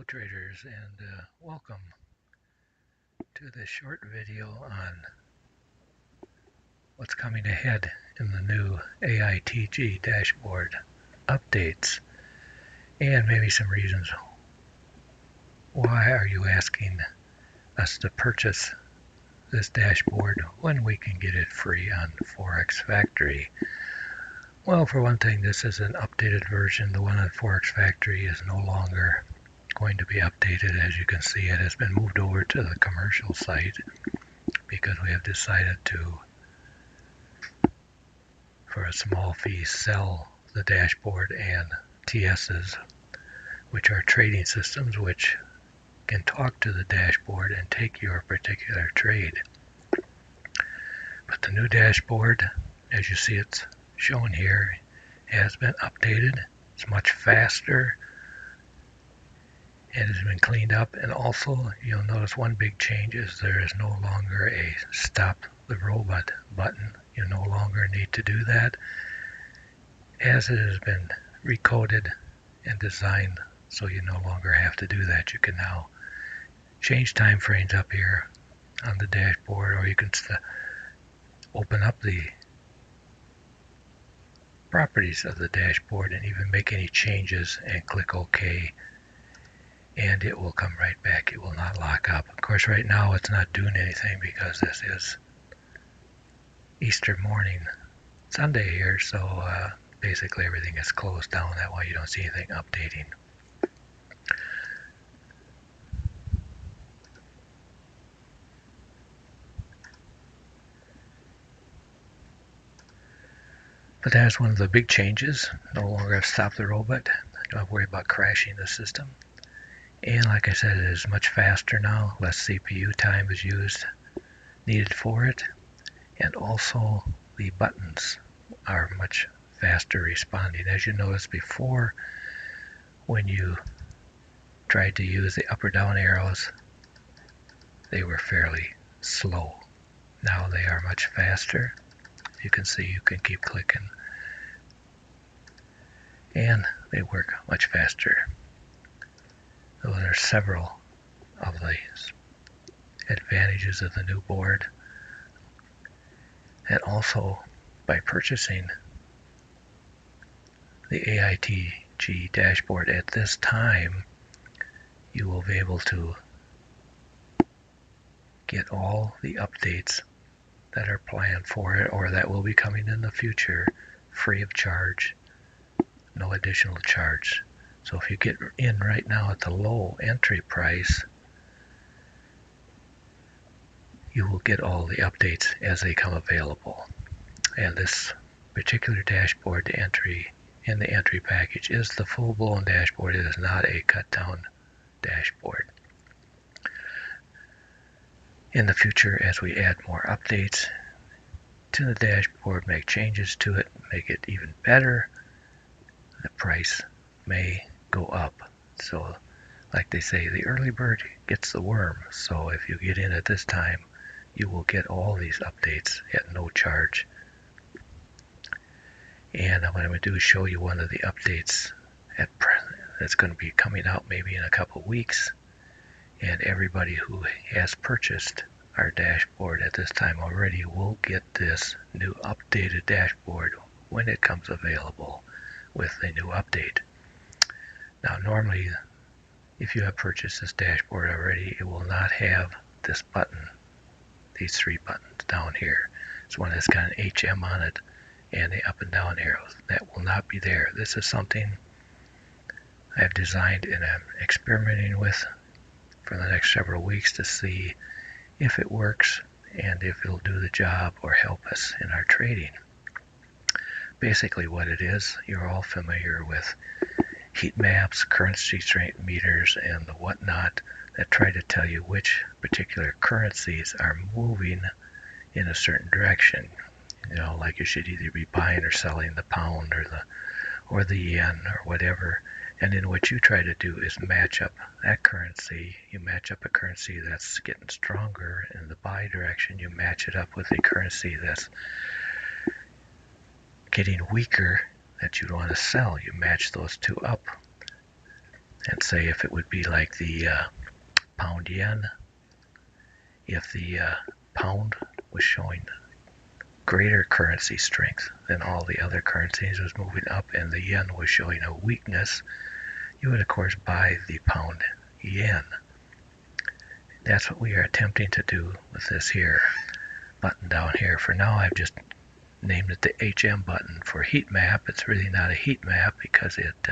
traders, and welcome to this short video on what's coming ahead in the new AITG dashboard updates, and maybe some reasons why are you asking us to purchase this dashboard when we can get it free on Forex Factory. Well, for one thing, this is an updated version. The one on Forex Factory is no longer going to be updated. As you can see, it has been moved over to the commercial site because we have decided to, for a small fee, sell the dashboard and TSs, which are trading systems which can talk to the dashboard and take your particular trade. But the new dashboard, as you see it's shown here, has been updated. It's much faster. It has been cleaned up, and also you'll notice one big change is there is no longer a stop the robot button. You no longer need to do that, as it has been recoded and designed so you no longer have to do that. You can now change time frames up here on the dashboard, or you can open up the properties of the dashboard and even make any changes and click OK, and it will come right back. It will not lock up. Of course, right now it's not doing anything because this is Easter morning, Sunday here, so basically everything is closed down. That way you don't see anything updating. But that's one of the big changes. No longer have to stop the robot. Don't have to worry about crashing the system. And like I said, it is much faster now. Less CPU time is needed for it. And also the buttons are much faster responding. As you noticed before, when you tried to use the up or down arrows, they were fairly slow. Now they are much faster. You can see you can keep clicking, and they work much faster. So there are several of the advantages of the new board. And also, by purchasing the AITG dashboard at this time, you will be able to get all the updates that are planned for it or that will be coming in the future free of charge, no additional charge. So if you get in right now at the low entry price, you will get all the updates as they come available. And this particular dashboard, the entry package, is the full-blown dashboard. It is not a cut-down dashboard. In the future, as we add more updates to the dashboard, make changes to it, make it even better, the price may go up. So like they say, the early bird gets the worm. So if you get in at this time, you will get all these updates at no charge. And what I'm going to do is show you one of the updates that's going to be coming out maybe in a couple weeks. And everybody who has purchased our dashboard at this time already will get this new updated dashboard when it comes available with the new update. Now normally, if you have purchased this dashboard already, it will not have this button, these three buttons down here. It's one that's got an HM on it and the up and down arrows. That will not be there. This is something I've designed and I'm experimenting with for the next several weeks to see if it works and if it'll do the job or help us in our trading. Basically what it is, you're all familiar with heat maps, currency strength meters, and the whatnot that try to tell you which particular currencies are moving in a certain direction. You know, like you should either be buying or selling the pound or the yen or whatever. And then what you try to do is match up that currency. You match up a currency that's getting stronger in the buy direction. You match it up with a currency that's getting weaker that you want to sell. You match those two up and say if it would be like the pound yen, if the pound was showing greater currency strength than all the other currencies, was moving up, and the yen was showing a weakness, you would of course buy the pound yen. That's what we are attempting to do with this here button down here. For now, I've just named it the HM button. For heat map, it's really not a heat map because it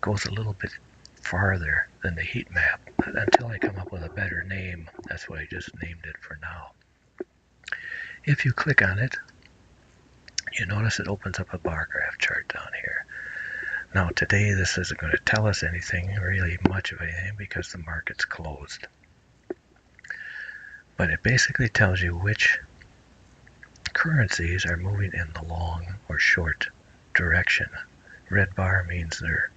goes a little bit farther than the heat map. But until I come up with a better name, that's what I just named it for now. If you click on it, you notice it opens up a bar graph chart down here. Now today this isn't going to tell us anything, really much of anything, because the market's closed. But it basically tells you which currencies are moving in the long or short direction. Red bar means they're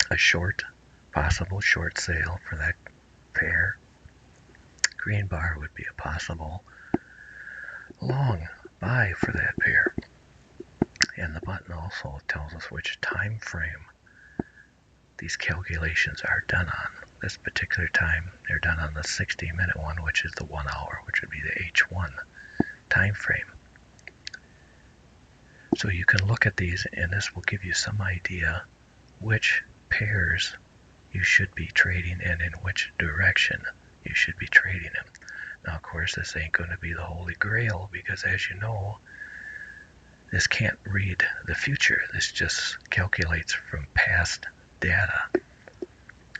a short, possible short sale for that pair. Green bar would be a possible long buy for that pair. And the button also tells us which time frame these calculations are done on. This particular time, they're done on the 60-minute one, which is the 1 hour, which would be the H1 time frame. So you can look at these, and this will give you some idea which pairs you should be trading and in which direction you should be trading them. Now, of course, this ain't going to be the Holy Grail because, as you know, this can't read the future. This just calculates from past data.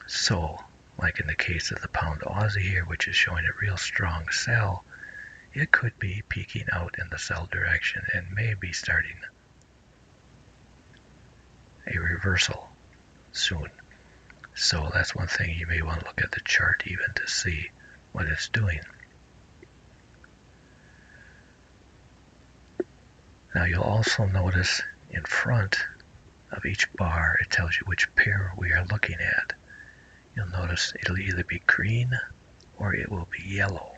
So, like in the case of the pound Aussie here, which is showing a real strong sell, it could be peaking out in the sell direction and may be starting a reversal soon. So that's one thing you may want to look at the chart even to see what it's doing. Now you'll also notice in front of each bar it tells you which pair we are looking at. You'll notice it'll either be green or it will be yellow.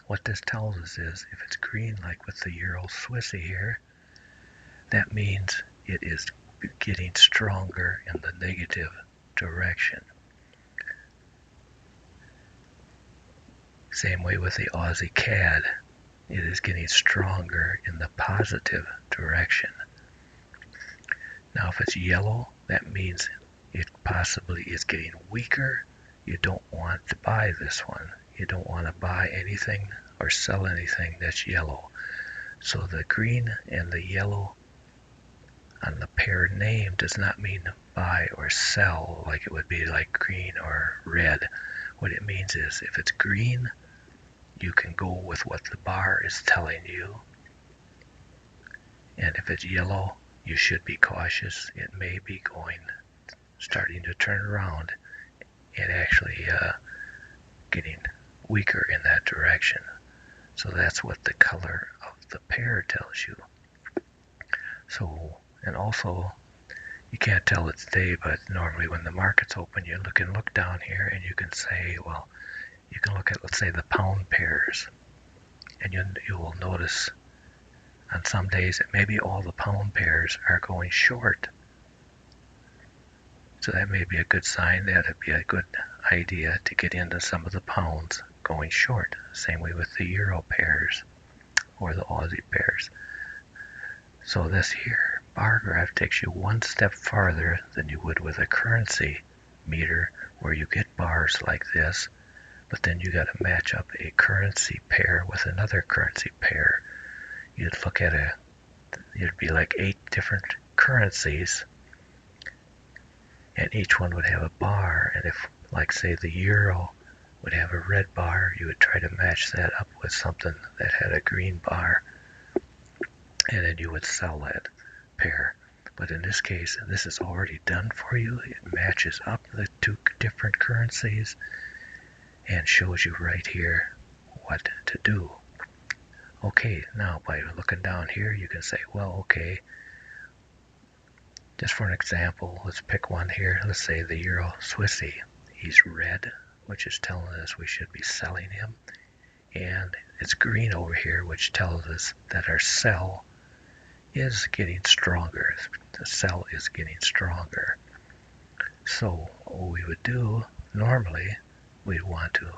What this tells us is if it's green, like with the Euro Swissy here, that means it is getting stronger in the negative direction. Same way with the Aussie CAD, it is getting stronger in the positive direction. Now if it's yellow, that means it possibly is getting weaker. You don't want to buy this one. You don't want to buy anything or sell anything that's yellow. So the green and the yellow on the pair name does not mean buy or sell like it would be like green or red. What it means is if it's green, you can go with what the bar is telling you. And if it's yellow, you should be cautious. It may be starting to turn around and actually getting weaker in that direction. So that's what the color of the pair tells you. So, and also, you can't tell it today, but normally when the market's open, you can look down here and you can say, well, you can look at, let's say, the pound pairs, and you will notice on some days that maybe all the pound pairs are going short. So that may be a good sign. That would be a good idea to get into some of the pounds going short. Same way with the Euro pairs or the Aussie pairs. So this here bar graph takes you one step farther than you would with a currency meter where you get bars like this, but then you got to match up a currency pair with another currency pair. You'd look at it'd be like 8 different currencies, and each one would have a bar, and if, like say, the euro would have a red bar, you would try to match that up with something that had a green bar, and then you would sell that pair. But in this case, this is already done for you. It matches up the 2 different currencies and shows you right here what to do. Okay, now by looking down here, you can say, well, okay, just for an example, let's pick one here. Let's say the Euro Swissy. He's red, which is telling us we should be selling him. And it's green over here, which tells us that our sell is getting stronger. The sell is getting stronger. So what we would do, normally, we'd want to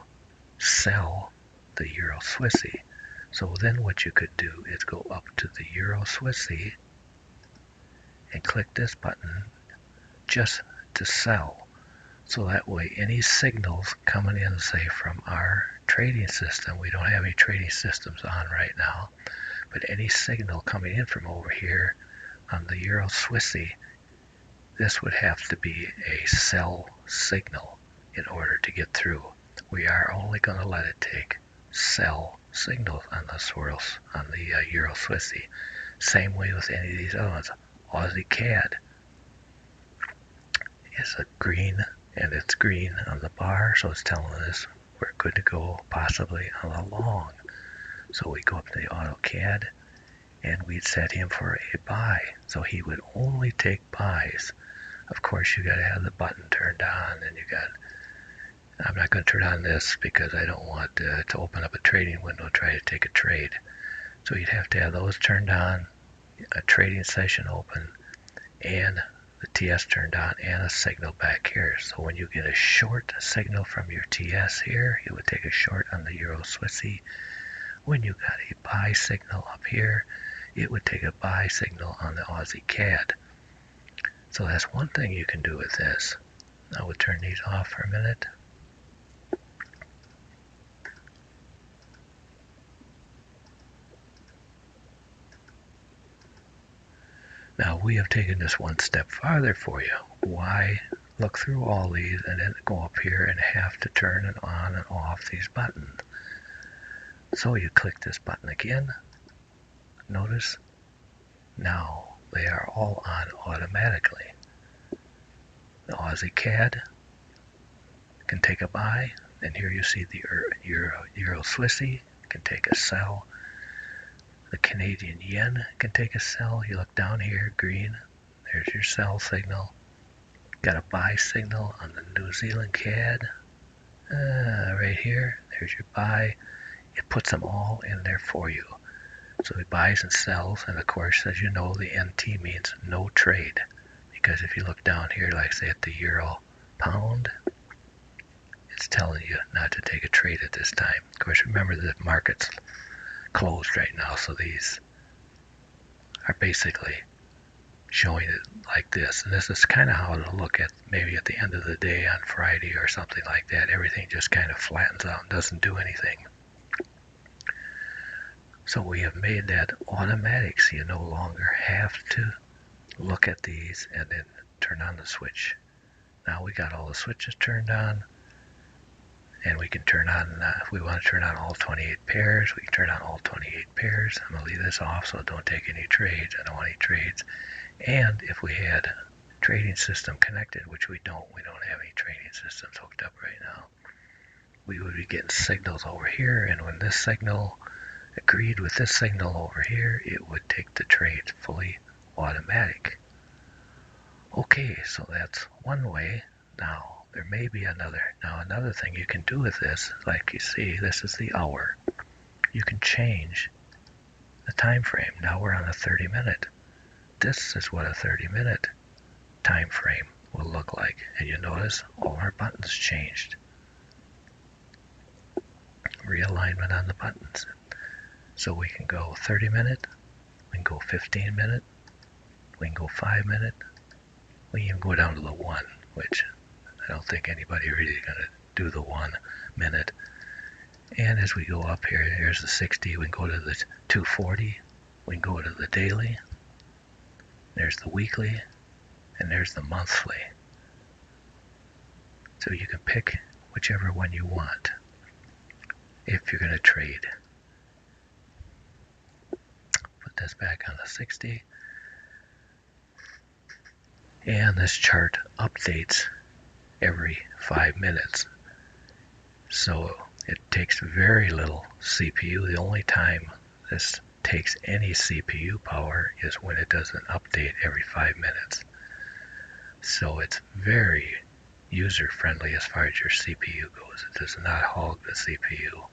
sell the Euro Swissy. So then what you could do is go up to the Euro Swissy and click this button just to sell. So that way any signals coming in, say from our trading system, we don't have any trading systems on right now, but any signal coming in from over here on the Euro Swissy, this would have to be a sell signal in order to get through. We are only going to let it take sell signals on the swirls on the Euro Swissy. Same way with any of these other ones. Aussie CAD is a green, and it's green on the bar, so it's telling us we're good to go possibly on a long. So we go up to the AutoCAD and we'd set him for a buy, so he would only take buys. Of course, you got to have the button turned on, and you got, I'm not going to turn on this because I don't want to open up a trading window and try to take a trade. So you'd have to have those turned on, a trading session open, and the TS turned on, and a signal back here. So when you get a short signal from your TS here, it would take a short on the Euro Swissy. When you got a buy signal up here, it would take a buy signal on the Aussie CAD. So that's one thing you can do with this. I would turn these off for a minute. Now we have taken this one step farther for you. Why look through all these and then go up here and have to turn it on and off these buttons? So you click this button again. Notice now they are all on automatically. The Aussie CAD can take a buy, and here you see the Euro Swissy can take a sell. The Canadian yen can take a sell. You look down here, green, there's your sell signal. Got a buy signal on the New Zealand CAD. Right here, there's your buy. It puts them all in there for you. So it buys and sells, and of course, as you know, the NT means no trade. Because if you look down here, like say at the Euro Pound, it's telling you not to take a trade at this time. Of course, remember the market's closed right now, so these are basically showing it like this. And this is kind of how it'll look at maybe at the end of the day on Friday or something like that. Everything just kind of flattens out and doesn't do anything. So we have made that automatic, so you no longer have to look at these and then turn on the switch. Now we got all the switches turned on, and we can turn on, if we want to turn on all 28 pairs, we can turn on all 28 pairs. I'm going to leave this off so don't take any trades. I don't want any trades. And if we had a trading system connected, which we don't have any trading systems hooked up right now, we would be getting signals over here, and when this signal agreed with this signal over here, it would take the trade fully automatic. Okay, so that's one way. Now there may be another. Now another thing you can do with this, like you see, this is the hour. You can change the time frame. Now we're on a 30-minute. This is what a 30-minute time frame will look like. And you notice all our buttons changed. Realignment on the buttons. So we can go 30-minute, we can go 15-minute, we can go 5-minute, we can even go down to the 1, which I don't think anybody really is going to do the 1 minute. And as we go up here, here's the 60, we can go to the 240, we can go to the daily, there's the weekly, and there's the monthly. So you can pick whichever one you want if you're going to trade. Put this back on the 60. And this chart updates every 5 minutes. So it takes very little CPU. The only time this takes any CPU power is when it does an update every 5 minutes. So it's very user friendly as far as your CPU goes. It does not hog the CPU.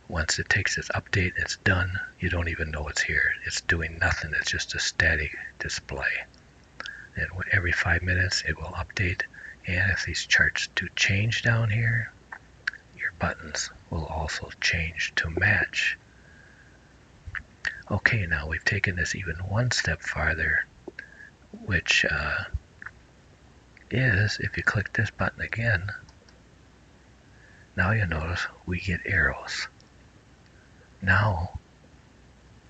Once it takes its update, it's done. You don't even know it's here. It's doing nothing. It's just a static display. and every 5 minutes it will update. And if these charts do change down here, your buttons will also change to match. Okay, now we've taken this even one step farther, which is if you click this button again, now you'll notice we get arrows. Now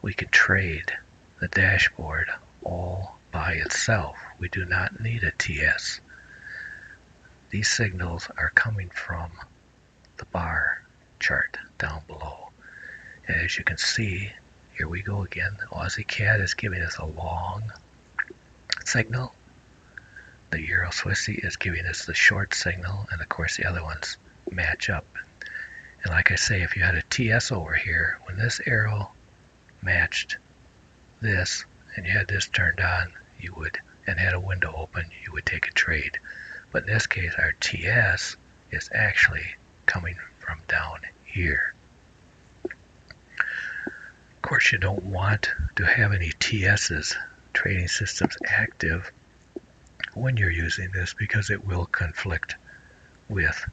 we can trade the dashboard all by itself. We do not need a TS. These signals are coming from the bar chart down below. And as you can see, here we go again. Aussie CAD is giving us a long signal. The Euro Swissy is giving us the short signal, and of course the other ones match up. And like I say, if you had a TS over here, when this arrow matched this and you had this turned on, you would, and had a window open, you would take a trade. But in this case, our TS is actually coming from down here. Of course, you don't want to have any TS's, trading systems, active when you're using this, because it will conflict with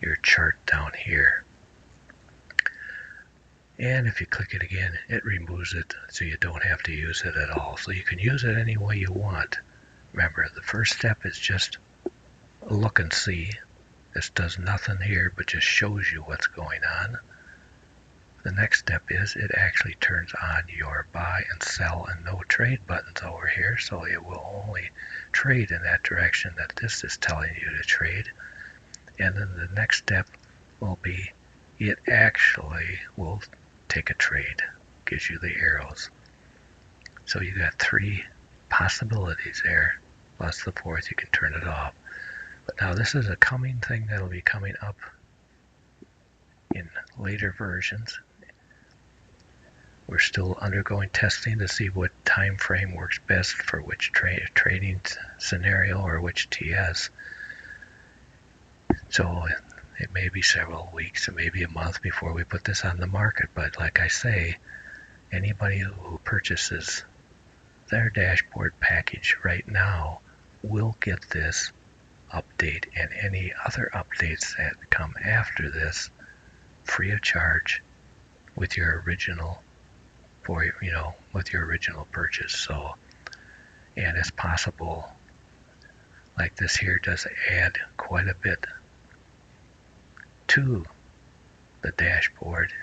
your chart down here. And if you click it again, it removes it, so you don't have to use it at all. So you can use it any way you want. Remember, the first step is just look and see. This does nothing here but just shows you what's going on. The next step is it actually turns on your buy and sell and no trade buttons over here, so it will only trade in that direction that this is telling you to trade. And then the next step will be it actually will take a trade, gives you the arrows. So you got 3 possibilities there, plus the 4th you can turn it off. But now this is a coming thing that'll be coming up in later versions. We're still undergoing testing to see what time frame works best for which trading scenario or which TS. So it may be several weeks, it may be a month before we put this on the market. But like I say, anybody who purchases their dashboard package right now will get this update and any other updates that come after this free of charge with your original with your original purchase. So, and it's possible, like this here does add quite a bit to the dashboard.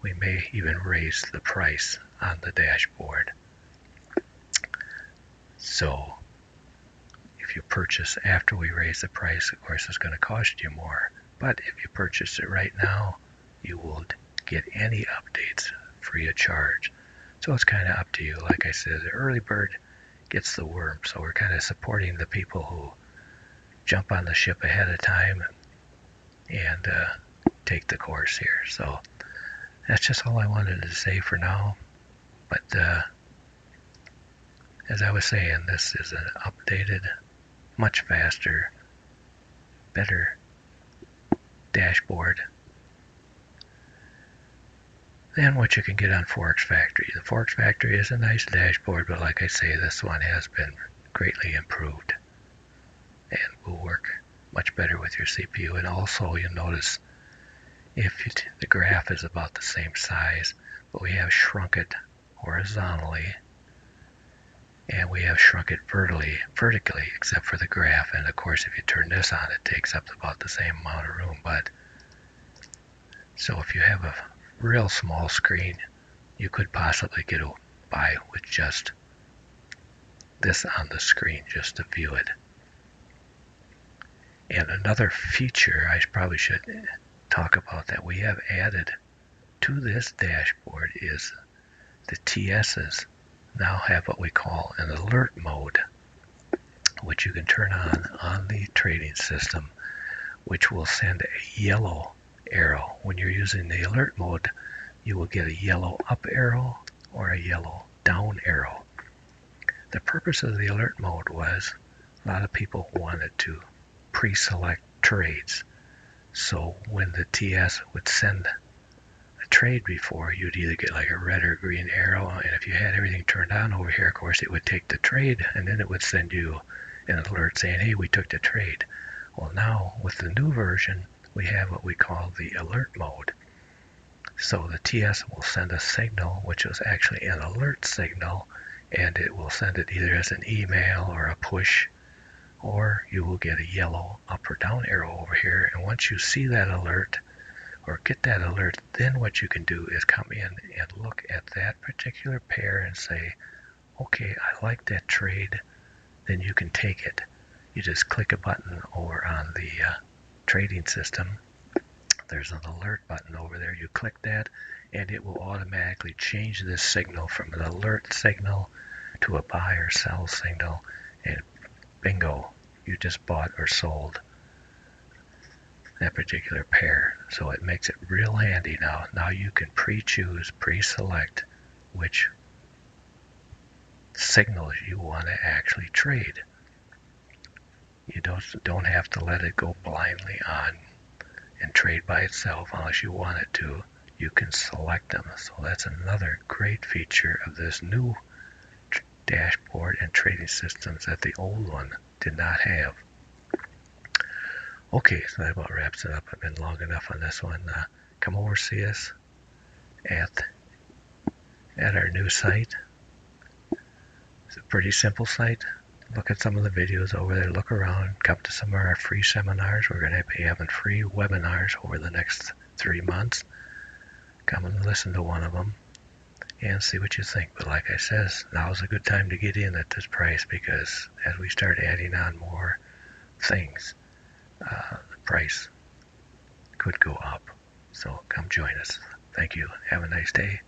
We may even raise the price on the dashboard. So if you purchase after we raise the price, of course it's going to cost you more. But if you purchase it right now, you will get any updates free of charge. So it's kind of up to you. Like I said, the early bird gets the worm. So we're kind of supporting the people who jump on the ship ahead of time and take the course here. So that's just all I wanted to say for now. But as I was saying, this is an updated, much faster, better dashboard than what you can get on Forex Factory. The Forex Factory is a nice dashboard, but like I say, this one has been greatly improved and will work much better with your CPU. And also you'll notice if the graph is about the same size, but we have shrunk it horizontally and we have shrunk it vertically, except for the graph. And of course, if you turn this on, it takes up about the same amount of room. But so if you have a real small screen, you could possibly get by with just this on the screen, just to view it. And another feature I probably should talk about that we have added to this dashboard is the TS's now have what we call an alert mode, which you can turn on the trading system, which will send a yellow arrow. When you're using the alert mode, you will get a yellow up arrow or a yellow down arrow. The purpose of the alert mode was a lot of people wanted to pre-select trades. So when the TS would send a trade before, you'd either get like a red or green arrow, and if you had everything turned on over here, of course, it would take the trade, and then it would send you an alert saying, hey, we took the trade. Well, now with the new version, we have what we call the alert mode. So the TS will send a signal, which is actually an alert signal, and it will send it either as an email or a push, or you will get a yellow up or down arrow over here. And once you see that alert or get that alert, then what you can do is come in and look at that particular pair and say, okay, I like that trade. Then you can take it. You just click a button over on the trading system. There's an alert button over there. You click that, and it will automatically change this signal from an alert signal to a buy or sell signal, and bingo, you just bought or sold that particular pair. So it makes it real handy now. Now you can pre-choose, pre-select which signals you want to actually trade. You don't have to let it go blindly on and trade by itself unless you want it to. You can select them. So that's another great feature of this new dashboard and trading systems that the old one did not have. Okay, so that about wraps it up. I've been long enough on this one. Come over, see us at our new site. It's a pretty simple site. Look at some of the videos over there. Look around. Come to some of our free seminars. We're going to be having free webinars over the next 3 months. Come and listen to one of them and see what you think. But like I says, now is a good time to get in at this price, because as we start adding on more things, the price could go up. So come join us. Thank you. Have a nice day.